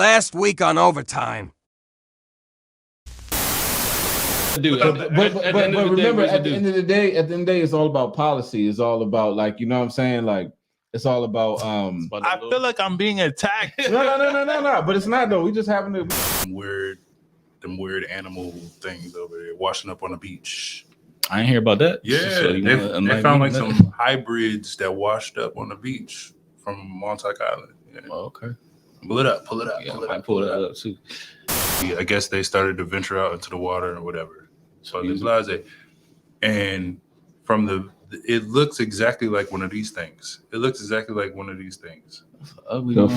Last week on overtime. But remember, at the end of the day, it's all about policy. It's all about, like, you know what I'm saying? Like, it's all about I feel like I'm being attacked. No. But it's not though. We just having to them weird animal things over there washing up on the beach. I ain't hear about that. Yeah, so they found like some hybrids that washed up on the beach from Montauk Island. Yeah. Oh, okay. Pull it up. Yeah, I pull that up too. Yeah, I guess they started to venture out into the water or whatever. So they blase. And from it looks exactly like one of these things. The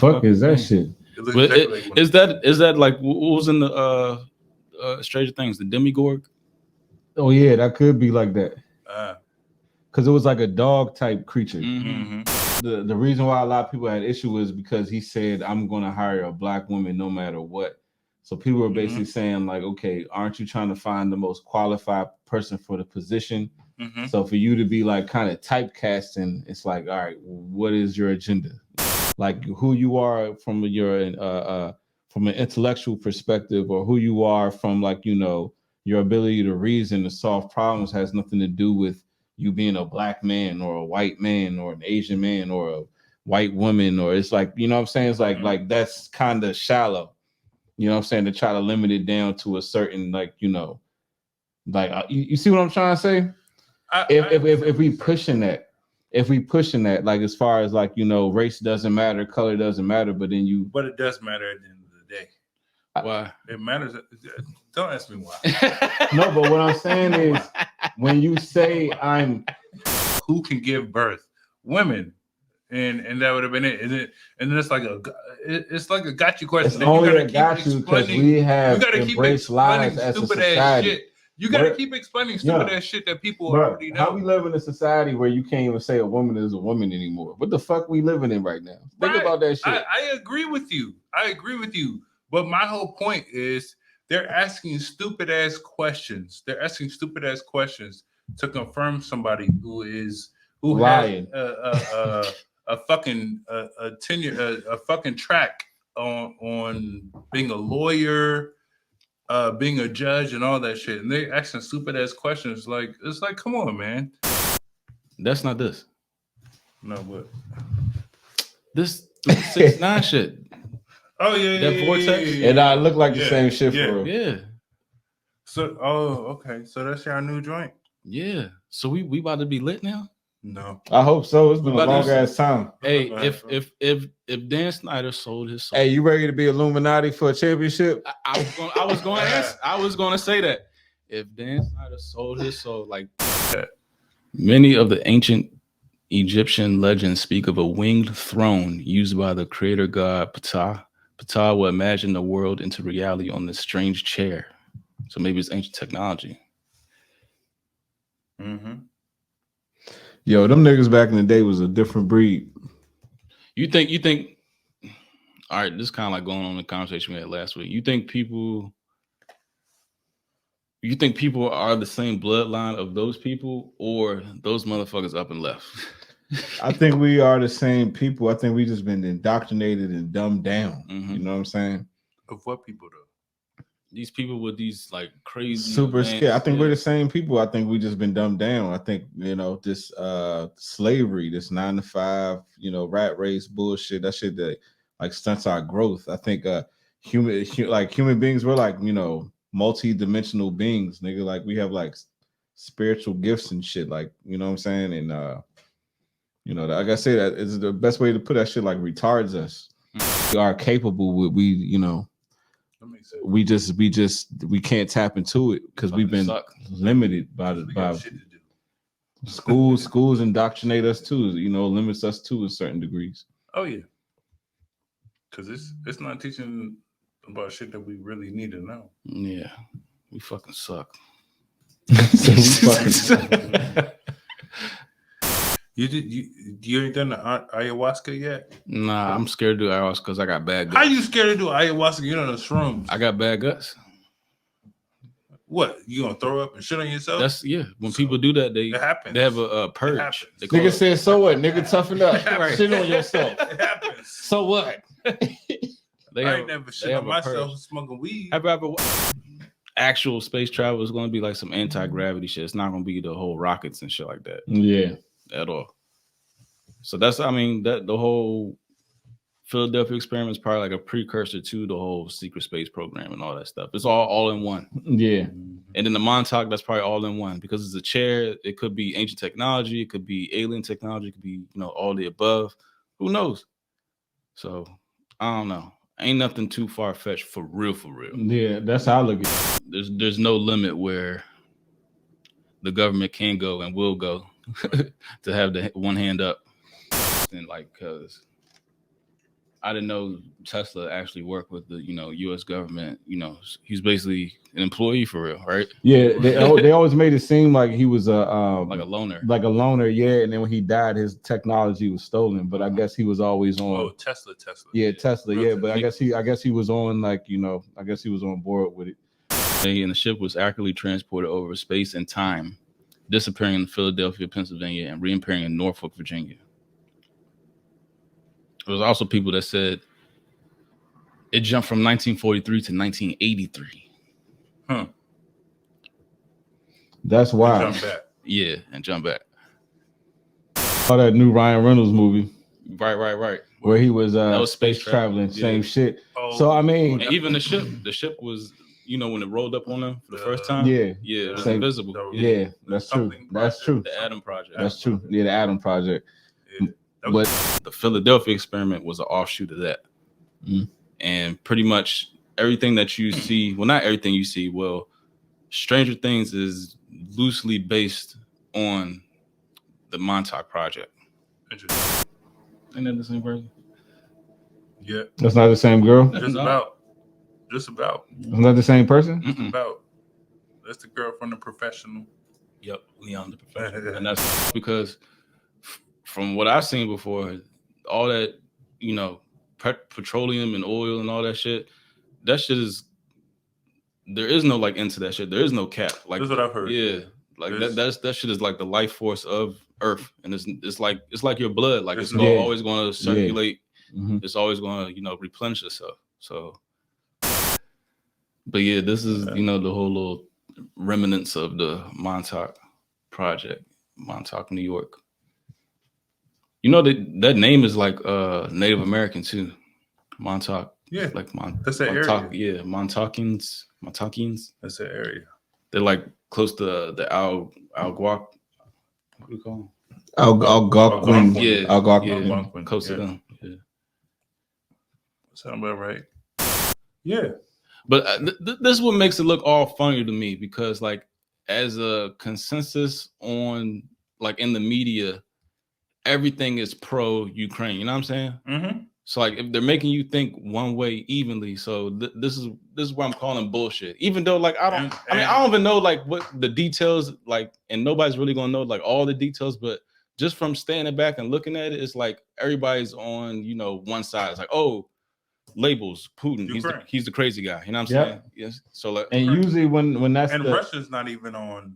fuck is that shit? Is that like what was in the Stranger Things, the Demigorg? Oh yeah, that could be like that. Because it was like a dog type creature. Mm-hmm. The reason why a lot of people had issue was because he said, "I'm going to hire a black woman no matter what." So people were basically saying, like, okay, aren't you trying to find the most qualified person for the position? Mm-hmm. So for you to be like kind of typecasting, it's like, all right, what is your agenda? Like who you are from from an intellectual perspective, or who you are from, like, you know, your ability to reason and solve problems has nothing to do with you being a black man or a white man or an Asian man or a white woman, or it's like, you know what I'm saying? It's like that's kind of shallow. You know what I'm saying? To try to limit it down to a certain, like, you know, like you see what I'm trying to say? If we pushing that, like, as far as, like, you know, race doesn't matter, color doesn't matter, but it does matter at the end of the day. Why? It matters. Don't ask me why. No, but what I'm saying is, when you say who can give birth? Women. And that would have been it. And then it's like a got you question. It's only a got you because we have embraced lies as a society. Shit. You gotta keep explaining stupid ass shit that people already know. How we live in a society where you can't even say a woman is a woman anymore? What the fuck we living in right now? Think about that shit. I agree with you. But my whole point is they're asking stupid ass questions. To confirm somebody who lying. Has a fucking track on being a lawyer, being a judge, and all that shit, and they asking stupid ass questions. Like, it's like, come on, man. That's not this. No, what? This 6ix9ine shit. Oh yeah, that vortex. Yeah. And I look like the same shit for real. Yeah. So, okay. So that's your new joint. Yeah. So we about to be lit now. No, I hope so. It's been a long ass time. Hey, if Dan Snyder sold his soul, hey, you ready to be Illuminati for a championship? I was going to say that if Dan Snyder sold his soul like that. Many of the ancient Egyptian legends speak of a winged throne used by the creator god Ptah. Ptah will imagine the world into reality on this strange chair. So maybe it's ancient technology. Mm-hmm. Yo, them niggas back in the day was a different breed. You think all right, this is kind of like going on the conversation we had last week. You think people are the same bloodline of those people, or those motherfuckers up and left? I think we are the same people. I think we just been indoctrinated and dumbed down. Mm-hmm. You know what I'm saying? Of what people though? These people with these like crazy super scared. I think we're the same people. I think we just been dumbed down. I think, you know, this slavery, this 9 to 5, you know, rat race bullshit, that shit that like stunts our growth. I think human beings, we're like, you know, multi-dimensional beings, nigga. Like we have like spiritual gifts and shit, like, you know what I'm saying? And you know, like I say, that is the best way to put that shit, like retards us. We are capable with, you know, we can't tap into it because we've been limited by schools indoctrinate us too, you know, limits us to a certain degrees. Oh yeah, because it's not teaching about shit that we really need to know. Yeah, we fucking suck. You ain't done the ayahuasca yet? Nah, I'm scared to do ayahuasca because I got bad guts. How you scared to do ayahuasca? You know the shrooms. I got bad guts. What? You gonna throw up and shit on yourself? That's when people do that, they have a purge. Nigga said, so what? Nigga, toughen up. Right. Shit on yourself. It happens. So what? I ain't never shit on myself smoking weed. Actual space travel is going to be like some anti-gravity shit. It's not going to be the whole rockets and shit like that. Yeah. At all. So that's, I mean, that the whole Philadelphia experiment is probably like a precursor to the whole secret space program and all that stuff. It's all in one. Yeah. And then the Montauk, that's probably all in one because it's a chair. It could be ancient technology. It could be alien technology. It could be, all the above. Who knows? So I don't know. Ain't nothing too far fetched for real. Yeah, that's how I look at it. There's no limit where the government can go and will go to have the one hand up. And like, cause I didn't know Tesla actually worked with the, U.S. government. He's basically an employee for real, right? Yeah, they always made it seem like he was like a loner. Like a loner, yeah. And then when he died, his technology was stolen. But I guess he was always on. Oh, Tesla. Yeah, Tesla. Yeah, but I guess he was on I guess he was on board with it. And the ship was accurately transported over space and time, disappearing in Philadelphia, Pennsylvania, and reappearing in Norfolk, Virginia. There was also people that said it jumped from 1943 to 1983. Huh. That's wild. And jump back. Yeah, and jump back. Saw that new Ryan Reynolds movie. Right. Where he was space traveling, yeah. Same shit. Oh, so I mean, and even the ship was, when it rolled up on them for the first time. Yeah, it was invisible. Yeah, that's true. That's true. The Adam Project. That's true. Yeah, the Adam Project. Yeah. But the Philadelphia experiment was an offshoot of that. And pretty much everything that you see, well, not everything you see, Stranger Things is loosely based on the Montauk Project. Interesting. Ain't that the same person? Yeah. That's not the same girl? Just about. It's not the same person? Just about. That's the girl from The Professional. Yep, Leon the Professional. And that's because from what I've seen before, all that, petroleum and oil and all that shit is, there is no into that shit. There is no cap. That's what I've heard. Yeah. That shit is like the life force of Earth. And it's like your blood. Like it's always going to circulate. Yeah. It's always going to, replenish itself. So, but yeah, this is, the whole little remnants of the Montauk Project, Montauk, New York. That name is like Native American too, Montauk. Yeah, like that's that Montauk, area. Yeah, Montaukians. That's that area. They're like close to the Alguac. What do you call them? Algonquin. Yeah, Algonquin. Close to them. Yeah, sound about right. Yeah, but this is what makes it look all funnier to me because as a consensus on in the media, everything is pro-Ukraine. You know what I'm saying? Mm-hmm. So if they're making you think one way evenly, so this is what I'm calling bullshit. Even though I don't even know what the details and nobody's really gonna know all the details, but just from standing back and looking at it, it's everybody's on one side. It's labels Putin. He's the crazy guy. You know what I'm saying? Yes. So and usually when that's Russia's not even on.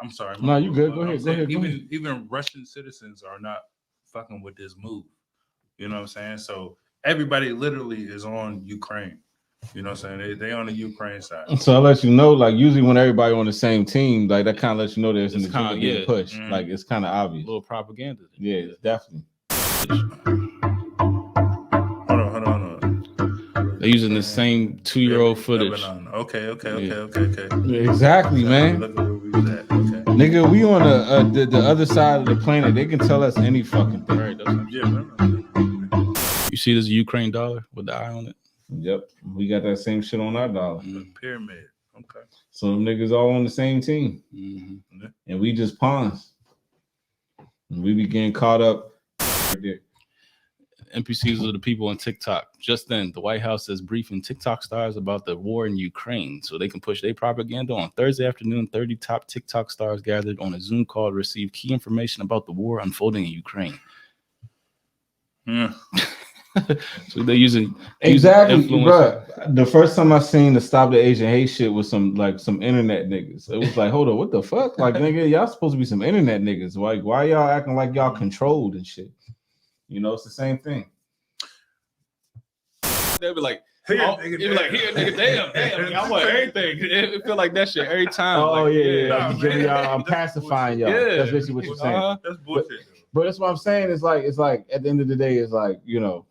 I'm sorry. No, you good. Go ahead. Even Russian citizens are not fucking with this move. You know what I'm saying? So everybody literally is on Ukraine. You know what I'm saying? They on the Ukraine side. So I let you know, usually when everybody on the same team, that kind of lets you know there's an agenda getting pushed. Mm-hmm. It's kind of obvious. A little propaganda. Yeah, definitely. Hold on. They're using the same 2-year-old footage. Okay. Exactly, man. Look at where we was at. Okay. Nigga, we on the other side of the planet. They can tell us any fucking thing. Right, you see this Ukraine dollar with the eye on it? Yep. We got that same shit on our dollar. The pyramid. Okay. So them niggas all on the same team. Mm-hmm. And we just pawns. And we be getting caught up. NPCs are the people on TikTok. Just then, the White House is briefing TikTok stars about the war in Ukraine so they can push their propaganda. On Thursday afternoon, 30 top TikTok stars gathered on a Zoom call to receive key information about the war unfolding in Ukraine. Yeah. So they're using exactly, bro. The first time I seen the Stop the Asian Hate shit was some internet niggas. It was hold on, what the fuck? Nigga, y'all supposed to be some internet niggas. Why y'all acting like y'all controlled and shit? It's the same thing. They'll be like, Here, oh, nigga, it be like, here, nigga, damn. I want everything. It feel like that shit every time. Oh like, yeah. Nah, I'm giving man. y'all, I'm pacifying y'all. Yeah. That's basically what you're saying. That's bullshit. But that's what I'm saying. It's like at the end of the day, it's like, you know,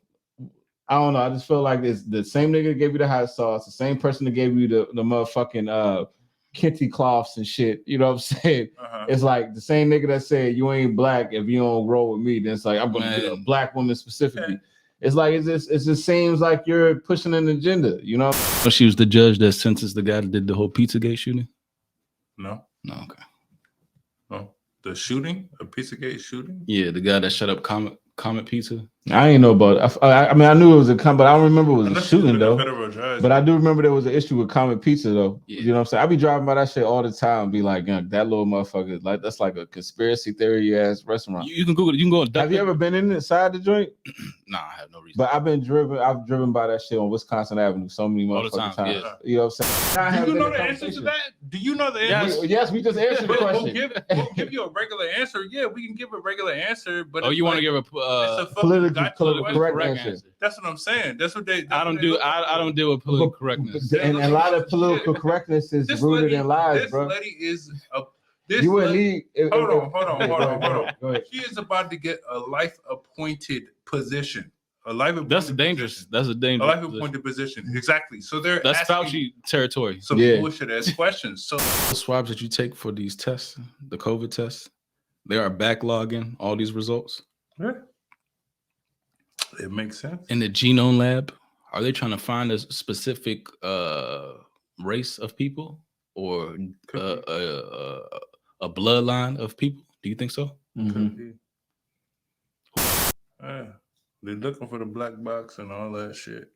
I don't know. I just feel like it's the same nigga that gave you the hot sauce, the same person that gave you the motherfucking kente cloths and shit. You know what I'm saying? It's like the same nigga that said you ain't black if you don't roll with me. Then it's like I'm gonna get a black woman specifically. Okay. It's like it just seems like you're pushing an agenda. You know? So she was the judge that sentenced the guy that did the whole Pizzagate shooting. No, Okay. no. The shooting, a Pizzagate shooting. Yeah, the guy that shut up Comet Pizza. I ain't know about. I mean, I knew it was but I don't remember it was a Unless shooting it's though. federal judge. But I do remember there was an issue with Comet Pizza though. Yeah. You know what I'm saying? I be driving by that shit all the time and be like, that little motherfucker, like that's like a conspiracy theory ass restaurant. You can Google it. You can go and Have you ever been inside the joint? Nah, I have no reason. But I've driven by that shit on Wisconsin Avenue so many All the motherfucking time, times. yeah. You know what I'm saying? Do you know the answer to that? Do you know the answer? Yes, we just answered the question. We'll give you a regular answer. Yeah, we can give a regular answer. But Oh, you want to give a it's a fucking political gotcha correct question. answer. That's what I'm saying. That's what they. I don't do. I don't deal with political correctness. And a lot of political correctness is rooted in lies, this bro. lady is a. This You would lady, need. hold on. Go ahead. She is about to get a life appointed position. A life appointed. That's dangerous. Position. That's a A dangerous. life appointed position. Exactly. So they're That's asking Fauci territory. some Yeah. bullshit ass questions. So The swabs that you take for these tests, the COVID tests, they are backlogging all these results. yeah. It makes sense. In the genome lab, are they trying to find a specific race of people or a bloodline of people? Do you think so? Mhm. Could be. Yeah. They're looking for the black box and all that shit.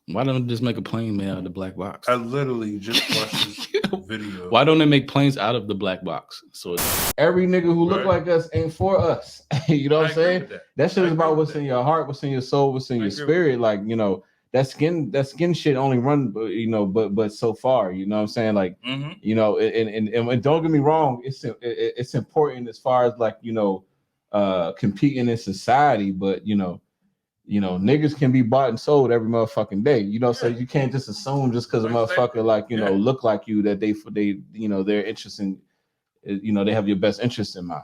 Why don't they just make a plane made out of the black box? I literally just watched this video. Why don't they make planes out of the black box? So Every nigga who look Right. like us ain't for us. You know what I'm I agree saying? with that. That shit I is agree about with what's that. in your heart, what's in your soul, what's in I your agree with spirit. Like, you know, that skin shit only run, but so far, you know what I'm saying? Like, Mhm. you know, and don't get me wrong, it's important as far as like, you know, competing in society, but you know, niggas can be bought and sold every motherfucking day. You know, so you can't just assume just because a motherfucker like, you know, look like you that they you know, they're interested in, you know, they have your best interest in mind.